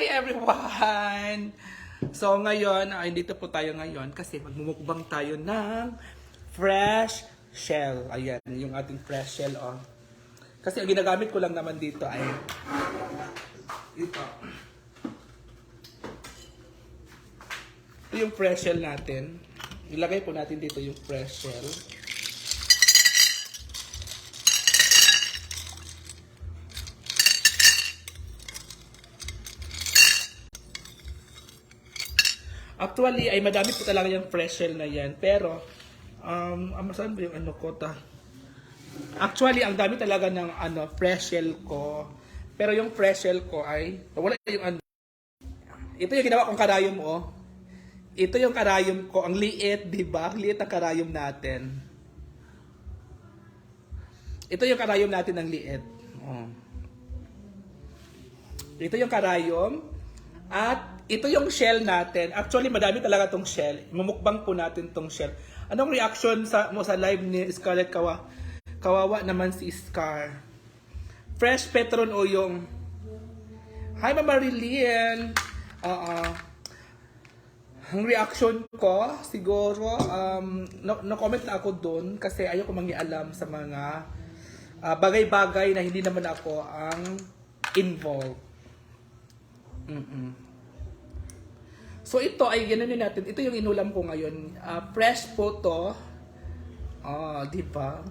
Hi everyone! So ngayon, ay dito po tayo ngayon kasi magmumukbang tayo ng fresh shell. Ayan, yung ating fresh shell. Oh. Kasi ang ginagamit ko lang naman dito ay ito. Ito yung fresh shell natin. Ilagay po natin dito yung fresh shell. Actually, ay madami po talaga yung fresh shell na yan. Pero, saan ba yung ano ko ta? Actually, ang dami talaga ng fresh shell ko. Pero yung fresh shell ko ay, wala yung ano. Ito yung ginawa kong karayom, oh. Ito yung karayom ko. Ang liit, di ba? Ang liit ang karayom natin. Ito yung karayom natin ang liit. Oh. Ito yung karayom. At ito yung shell natin. Actually, madami talaga tong shell. Mumukbang po natin tong shell. Anong reaction mo sa live ni Scarlett Kawawa naman si Scar. Fresh Petron o yung... Hi, Mama Marilyn. Ang reaction ko, siguro, no-comment na ako doon kasi ayoko mangialam sa mga bagay-bagay na hindi naman ako ang involved. So ito ay ganoon natin. Ito yung inulam ko ngayon. Fresh po to. Di ba?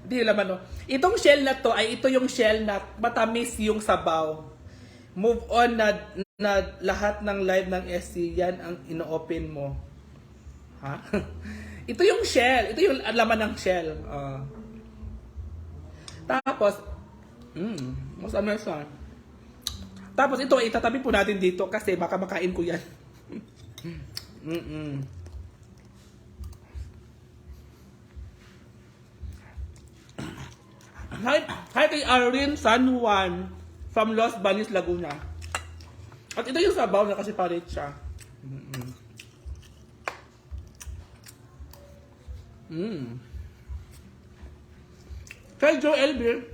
Di naman no. Itong shell na to ay ito yung shell na matamis yung sabaw. Move on na lahat ng live ng SC yan ang ino-open mo. Ha? Ito yung shell. Ito yung laman ng shell. Tapos mas amazing. Tapos ito ay itatabi po natin dito kasi baka makain ko yan. Hi kay Arlene San Juan from Los Baños, Laguna. At ito yung sabaw na kasi parit siya. Kay Joe Elvir.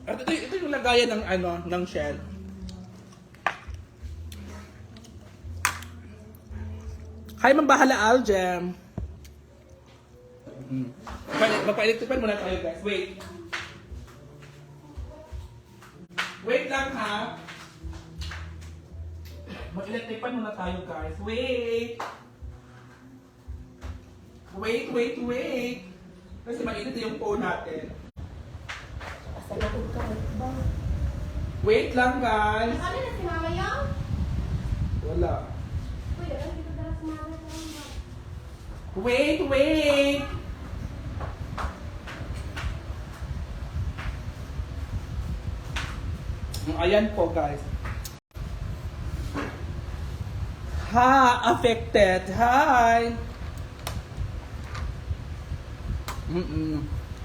At ito yung lagayan ng shell. Hi, Mambahala Aljem. Magpa-electripan muna tayo, guys. Wait. Wait lang, ha. Mag-electripan muna tayo, guys. Wait. Wait. Kasi mainit yung phone natin. Wait lang, guys. Ano na si Mama Yang? Wala. Uy, alam dito dala si Mama Yang. Wait. Ayan po, guys. Affected. Hi.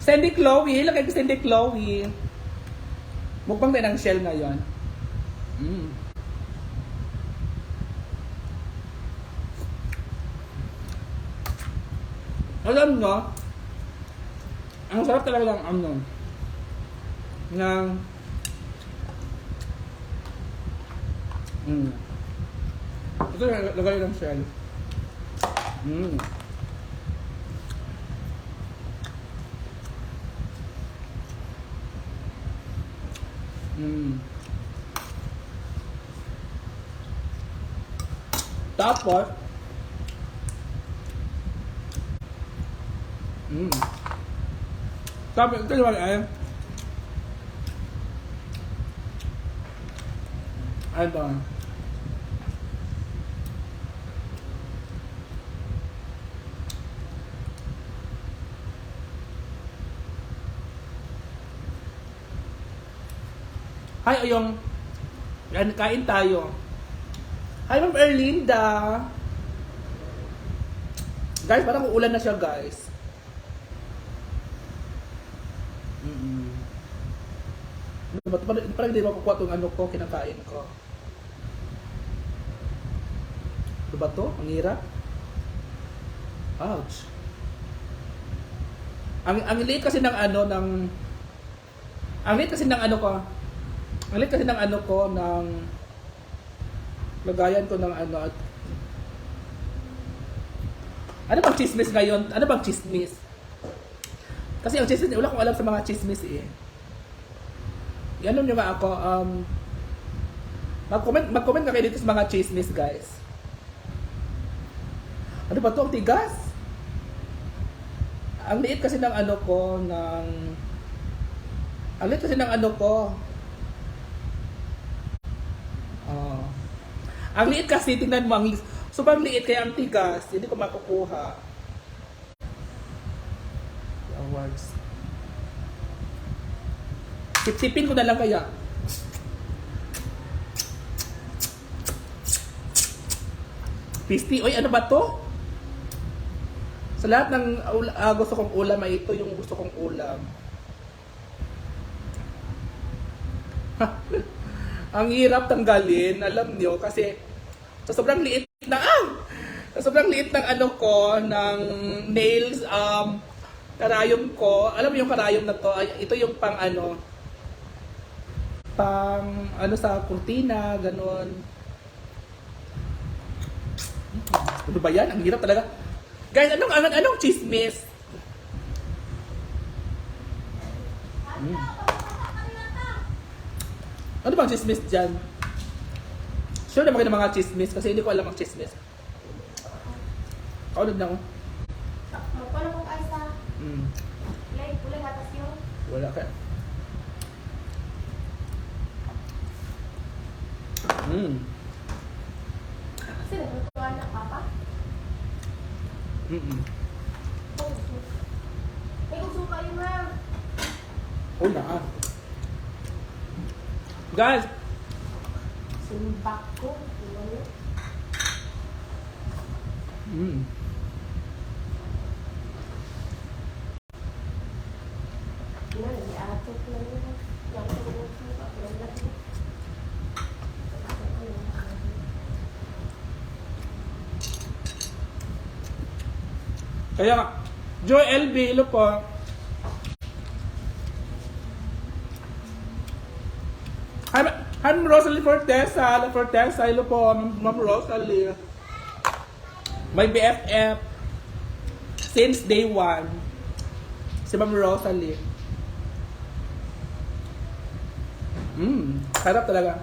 Sandy Chloe. Lagay ko Sandy Chloe. Mukbang din ang shell ngayon. Alam nyo, ang sarap talaga ng ito lagay ng shell. Tapos ito naman ay ito hi yung kain tayo. Hi, Ma'am Erlinda. Guys, parang uulan na siya, guys. Parang hindi makukuha itong ano ko, kinakain ko. Ano ba to? Ang hirap. Ouch. Ang liit kasi ng ano ng ang liit kasi ng ano ko. Ang liit kasi ng ano ko ng lagayan ko ng ano. Ano bang chismis ngayon? Ano bang chismis? Kasi ang chismis, wala akong alam sa mga chismis eh. Ganun nyo nga ako, mag-comment na kayo dito sa mga chismis, guys. Ano ba to? Ang tigas? Ang liit kasi ng ano ko, ang liit kasi ng ano ko. Ang liit kasi, tingnan mo, sobrang liit kaya ang tigas, hindi ko makukuha. Awards. Sipsipin ko na lang kaya. Pisti, oy, ano ba to? Sa lahat ng gusto kong ulam ay ito yung gusto kong ulam. Ang hirap tanggalin, alam nyo, kasi sa sobrang liit na sa sobrang liit ng ano ko, ng nails, karayom ko. Alam mo yung karayom na to, ito yung pang ano sa kurtina, ganon. Ano ba yan? Ang hirap talaga. Guys, anong chismis? Ano bang chismis dyan? Sure naman kayo ng mga chismis kasi hindi ko alam ang chismis. Kaunod na ako. Magpano kung ay sa kulay atas yun? Wala ka. Kasi naglutuan ng papa? Puso. May uso kayo nga. Una Guys, Simbak ko. kaya nga, Joy LB, ilo po. Hi, Rosalie Fortesa, ilo po, Ma'am Rosalie. My BFF since day 1, si Ma'am Rosalie. Sarap talaga.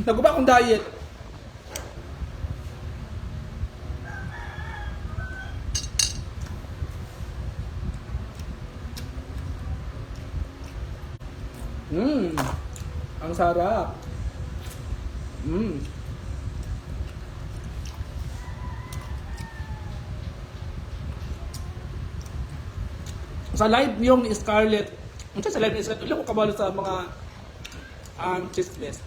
Naguba akong diet. Ang sarap. Sa live yung Scarlett. Sa live ni Scarlett, ulit ko kabalo sa mga chismis.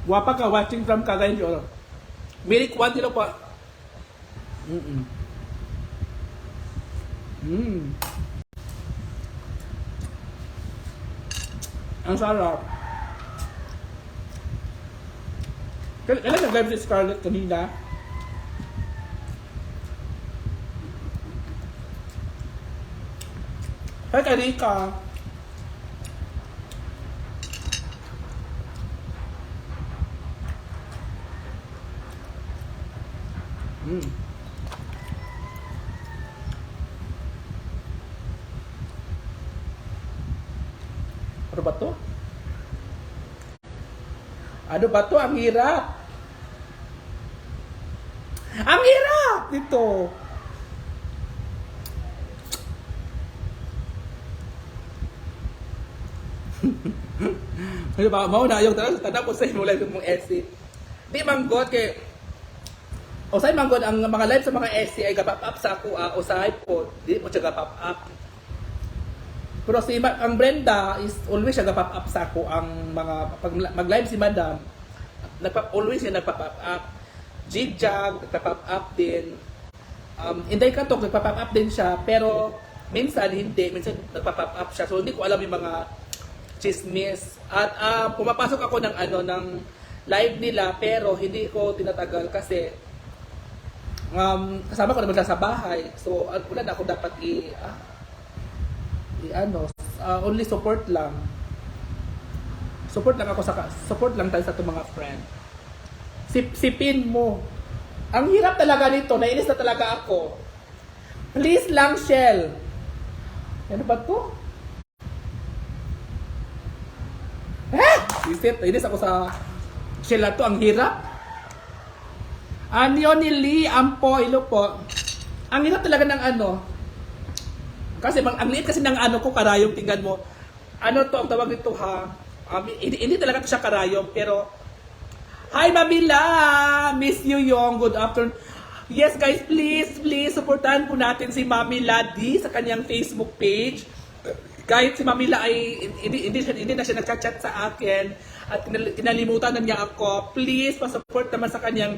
Wapa ka watching from Cagayan de Oro. Milik 1 kilo po. Ang sarap. Kailan nag-live si Scarlett kanina? Hi, Karika. Ano ba to? Ano ba to? Ang hirap. Ang hirap dito. Ano ba? Mauna yung tanapos sa imulay mong essay. Di manggot kay Usay manggot ang mga live sa mga essay ay gapap up sa ako usahay po. Di mo siya gapap up. Pero si ang Brenda is always siya gapap up sa ako ang mga pag mag-live si Madam. Always siya nagpa-pop up. Jigjag, nagpa-pop up din. Inday Katok, nagpa-pop up din siya, pero minsan hindi, minsan nagpa-pop up siya. So hindi ko alam yung mga chismis. At pumapasok ako ng ng live nila, pero hindi ko tinatagal kasi kasama ko naman siya sa bahay. So wala na ako dapat only support lang. Support lang tayo sa itong mga friend. Sipin mo. Ang hirap talaga nito, nainis na talaga ako. Please lang, Shell. Ano ba to? Isit, nainis ako sa Shell na to. Ang hirap. Anyo ni Lee, Ampo, ilo po. Ang hirap talaga ng kasi ang liit kasi ng ko, karayom, tingnan mo. Ano to, ang tawag nito ha? Hindi talaga to siya karayom, pero hi Mamila! Miss you yung good afternoon. Yes guys, please supportahan po natin si Mamila D sa kanyang Facebook page. Kahit si Mamila ay hindi na siya nagchat-chat sa akin at kinalimutan na niya ako, please pa-support naman sa kanyang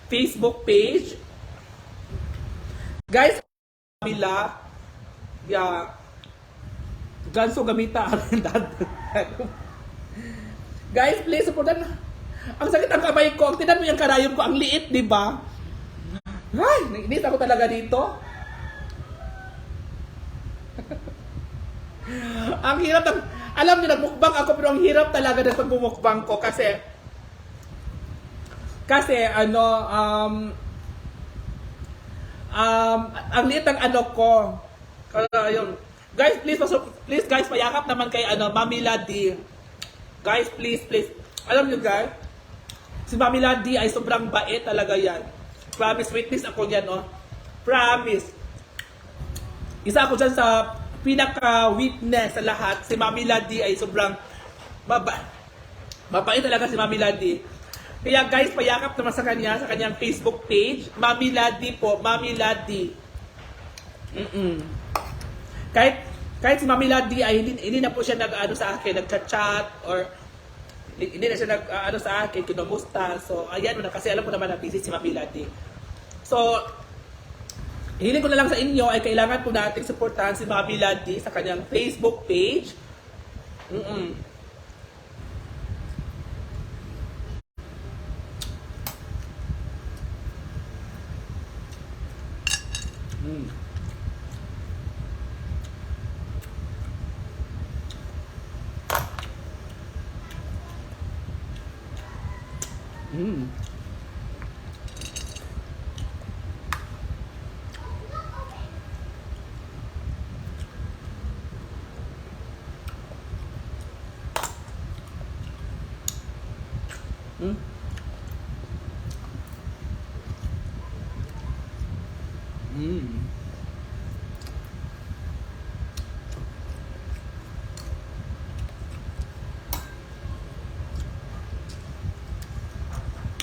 Facebook page. Guys, Mamila, ganso gamita. Guys, please supportan. Ang sakit ang kamay ko. Ang tinan mo yung karayom ko. Ang liit, di ba? Ay, nainis ako talaga dito. Ang hirap. Alam niyo, nagmukbang ako pero ang hirap talaga ng pagmumukbang ko kasi ang liit ng ko. Karayom. Guys, please guys, payakap naman kay Mamila D. Guys, please. Alam niyo guys, si Mamila D ay sobrang bait talaga yan. Promise, witness ako yan, oh. Promise. Isa ako dyan sa pinaka-witness sa lahat. Si Mamila D ay sobrang mabait talaga si Mamila D. Kaya guys, payakap naman sa kanyang Facebook page. Mamila D po, Mamila D. Kahit si Mamila D ay hindi na po siya sa akin, nagchat-chat or hindi na siya sa akin, kinumusta. So, ayan mo na, kasi alam ko naman na busy si Mamila D. So, hiling ko na lang sa inyo ay kailangan po nating supportahan si Mamila D sa kanyang Facebook page.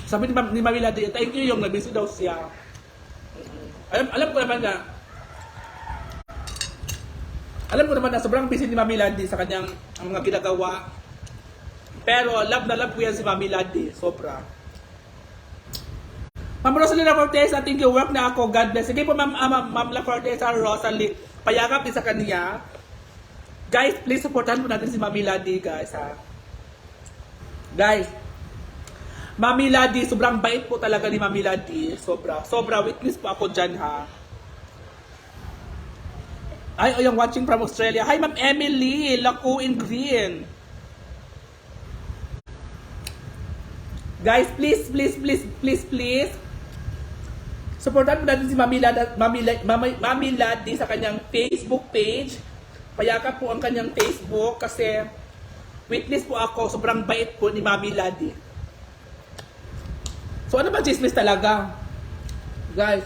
Sabi ni Mamila D, thank you yung nabisi daw siya. Alam ko naman na sobrang busy ni Mamila D sa kanyang mga ginagawa. Pero love na love ko yan si Mamila D, sobra. Ma'am Rosalina Fortesa, thank you, work na ako, God bless. Sige po Ma'am La Fortesa Rosalie, payakap din sa kanya. Guys, please supportan po natin si Mamila D, guys, ha. Guys, Mamila D, sobrang bait po talaga ni Mamila D. Sobra witness po ako dyan, ha. Ay, yung watching from Australia. Hi, Ma'am Emily, Laku in Green. Guys, please. Supportan po natin si Mamila D sa kanyang Facebook page. Payakap po ang kanyang Facebook kasi witness po ako, sobrang bait po ni Mamila D. So ano ba chismis talaga? Guys.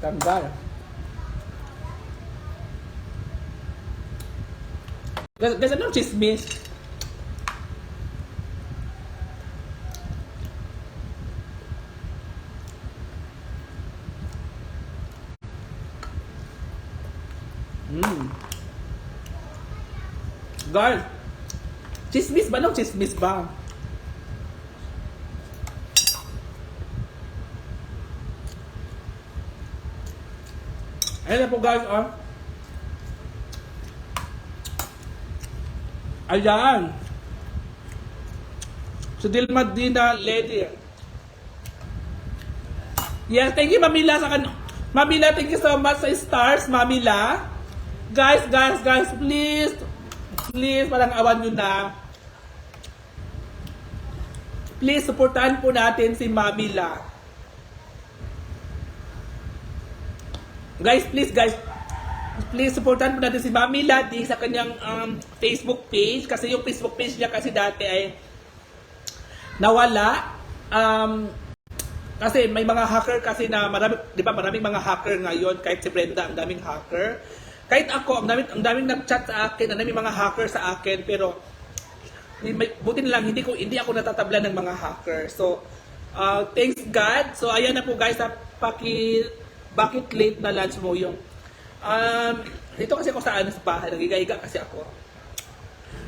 Tanggal. Guys, anong chismis? Guys, Chismis ba? Anong chismis ba? Ayan na po guys, ah. Ayan. So, Dilma Dina Lady. Yes, thank you, Mamila, sa Mamila, thank you so much sa stars, Mamila. Guys, please, parang awan nyo na. Please, supportahan po natin si Mamila. Guys, please supportahan po natin si Mami Lati sa kanyang Facebook page. Kasi yung Facebook page niya kasi dati ay nawala. Kasi may mga hacker kasi na marami, di ba maraming mga hacker ngayon, kahit si Brenda, ang daming hacker. Kahit ako, ang daming nag-chat sa akin, ang daming mga hacker sa akin, pero buti na lang, hindi ako natatabla ng mga hacker. So, thanks God. So, ayan na po guys, bakit late na lunch mo yung dito kasi ako sa bahay, nagigahiga kasi ako.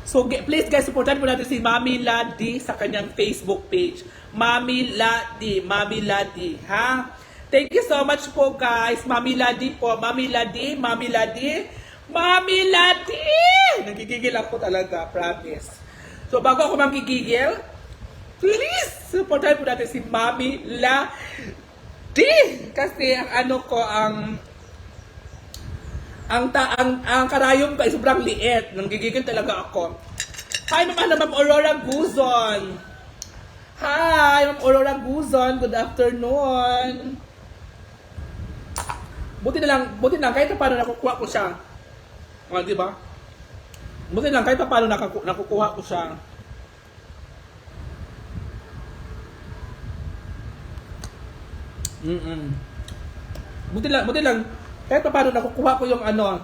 So, please guys, supportan po natin si Mami Ladi sa kanyang Facebook page. Mami Ladi, ha? Thank you so much po guys. Mami Ladi po. Mami Ladi. Nagigigil ako talaga, promise. So, bago ako magigigil, please, supportan po natin si Mami Ladi. Kasi ang karayom ko ay sobrang liit. Nanggigigil talaga ako. Hi, Ma'am Aurora Guzon. Hi, Ma'am Aurora Guzon. Good afternoon. Buti na lang, kahit paano nakukuha ko siya. Di ba? Buti na lang, kahit paano nakukuha ko siya. Buti lang, kahit pa paano nakukuha ko yung ano.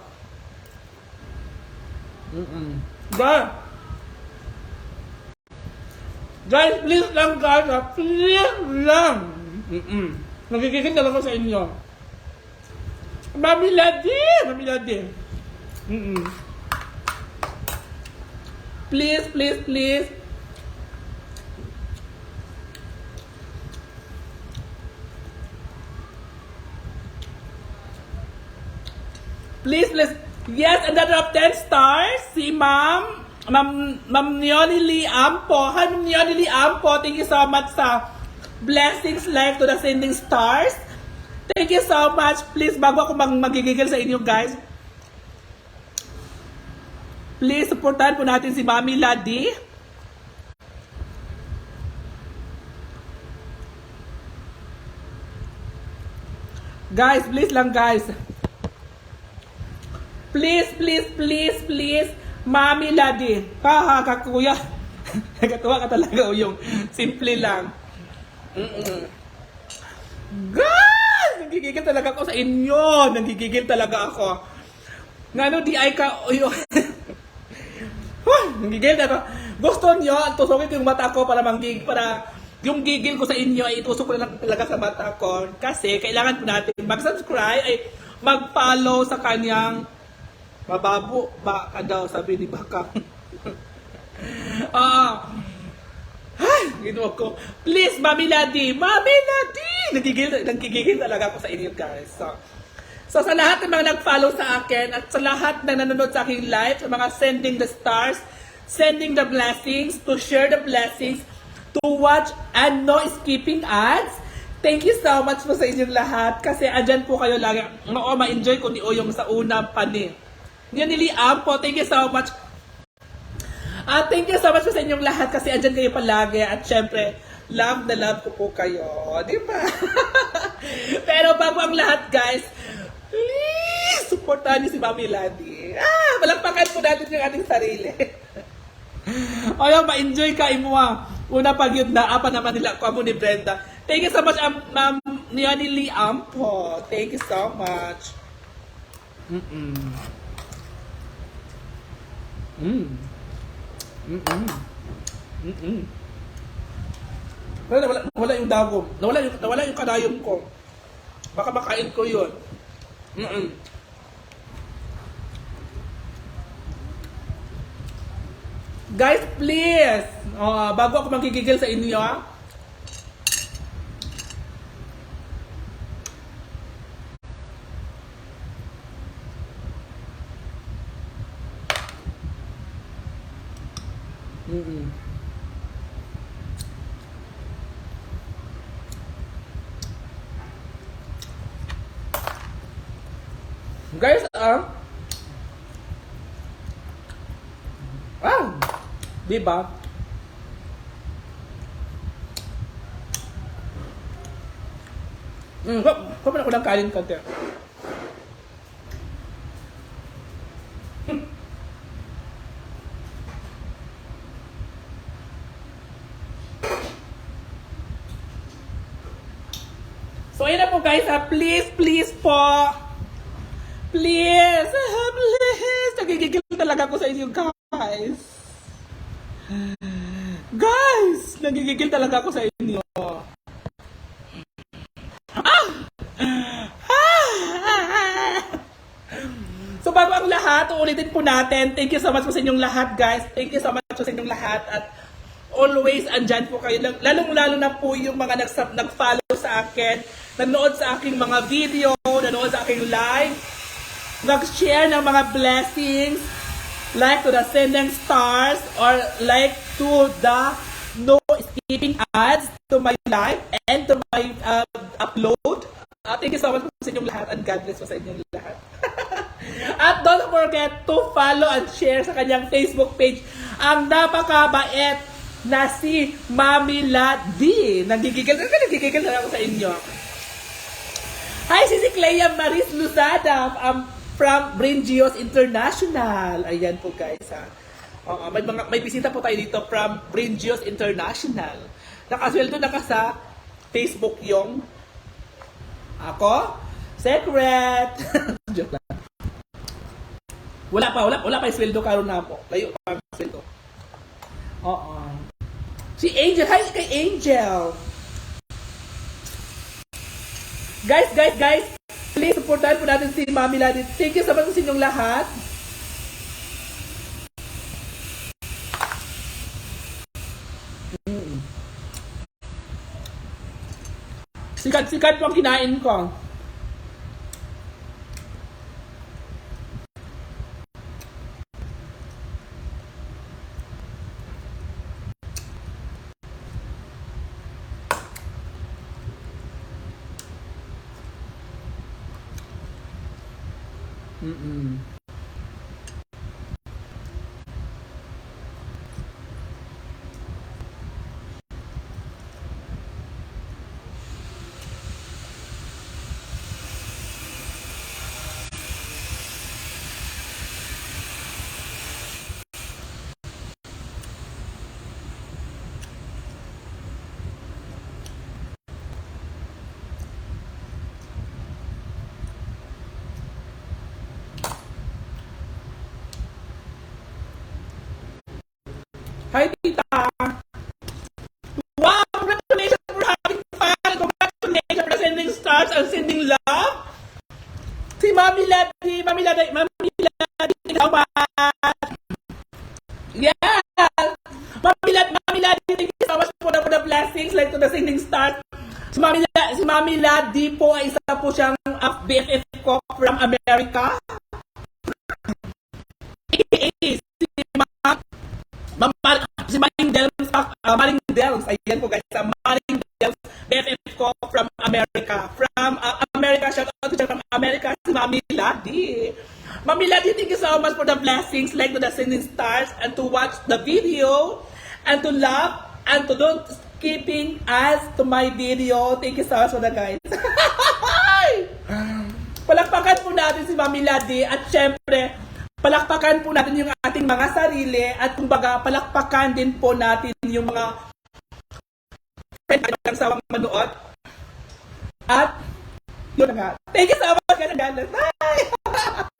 Guys, please lang guys, please lang. Nagigigil na ako sa inyo. Mami Ladi. Please. Please. Yes, another of 10 stars. Si Ma'am Nioni Lee Ampo. Hi, Ma'am Nioni Lee Ampo. Thank you so much sa blessings life to the sending stars. Thank you so much. Please, bago ako magigigil sa inyo, guys. Please, supportahan po natin si Mami Ladi. Guys, please lang, guys. Please, Mami Ladi. Kakuya. Nagkatuwa ka talaga o yung simple lang. Guys! Nagigigil talaga ako sa inyo. Nagigigil talaga ako. Ngano di ay ka o yung... Nagigigil na ako. Gusto nyo, tusokit yung mata ko para yung gigil ko sa inyo ay itusok ko na lang talaga sa mata ko. Kasi kailangan po natin mag-subscribe ay mag-follow sa kanyang mababo ba ka daw, sabi ni Baka. Ginawa ko. Please, Mami Ladi! Nagigigil talaga ako sa inyo, guys. So sa lahat ng mga nag-follow sa akin at sa lahat na nanonood sa aking live, sa mga sending the stars, sending the blessings, to share the blessings, to watch and no skipping ads, thank you so much po sa inyong lahat kasi andyan po kayo lagi. Ma-enjoy ko ni Oyong sa unang pani. Yun niliam po. Thank you so much. Thank you so much po sa inyong lahat kasi andyan kayo palagi. At syempre, love na love ko po kayo. Di ba? Pero bago ang lahat, guys, please, supportahan niyo si Mami Ladi. Malampakan po natin yung ating sarili. Ayaw, ma-enjoy ka, imuha. Una pag yun na, apa naman nila ko mo ni Brenda. Thank you so much, Ma'am Niani Liam po. Thank you so much. Nawala yung dagom. Nawala yung kanayom ko. Baka makain ko yun. Guys, please. Bago ako magkikigil sa inyo, Guys, diba? Kumain ako ng kanin konti. So, ayun na po guys, please, please po. Please, please. Nagigigil talaga ako sa inyo, guys. Guys, nagigigil talaga ako sa inyo. So, bago ang lahat, uulitin po natin. Thank you so much po sa inyong lahat, guys. Thank you so much po sa inyong lahat. At always, andyan po kayo. Lalong-lalo na po yung mga nag-follow sa akin, nanood sa aking mga video, nanood sa aking live, nag-share ng mga blessings, like to the sending stars, or like to the no skipping ads to my live and to my upload. Thank you so much po sa inyong lahat and God bless po sa inyong lahat. At don't forget to follow and share sa kanyang Facebook page ang napakabait na si Mami Ladi. Nagigigil na ako sa inyo. Hi, si Clea Maris Luzada from Bringios International. Ayan po guys ha. May bisita po tayo dito from Bringios International. Nakasweldo na ka sa Facebook yung ako? Secret! Joke lang. Wala pa yung sweldo karon na po. Layo pa ang sweldo. Oo. Si Angel, hi kay Angel. Guys, please supportahan po natin si Mami Ladi. Thank you so much sa inyong lahat. Sikat po ang kinain ko. Hi, Tita! Wow! Congratulations for having fun! Congratulations for sending stars and sending love! Si Mami Ladi, thank you so much! Yeah! Mami Ladi, thank you so much for the blessings, like to the sending stars. Si Mami Ladi po ay isa po siyang BFF ko from America. Si Maring Delms, ayan po guys, Maring Delms, BFF ko from America. From America, shout out to from America, si Mami Ladi. Mami Ladi, thank you so much for the blessings, like to the sending stars, and to watch the video, and to love, and to don't skipping as to my video. Thank you so much for the guys. Palakpakan po natin si Mami Ladi, at syempre, palakpakan po natin yung ating mga sarili at kumbaga palakpakan din po natin yung mga friend ng sawang manood. At yun nga. Thank you so much. Bye!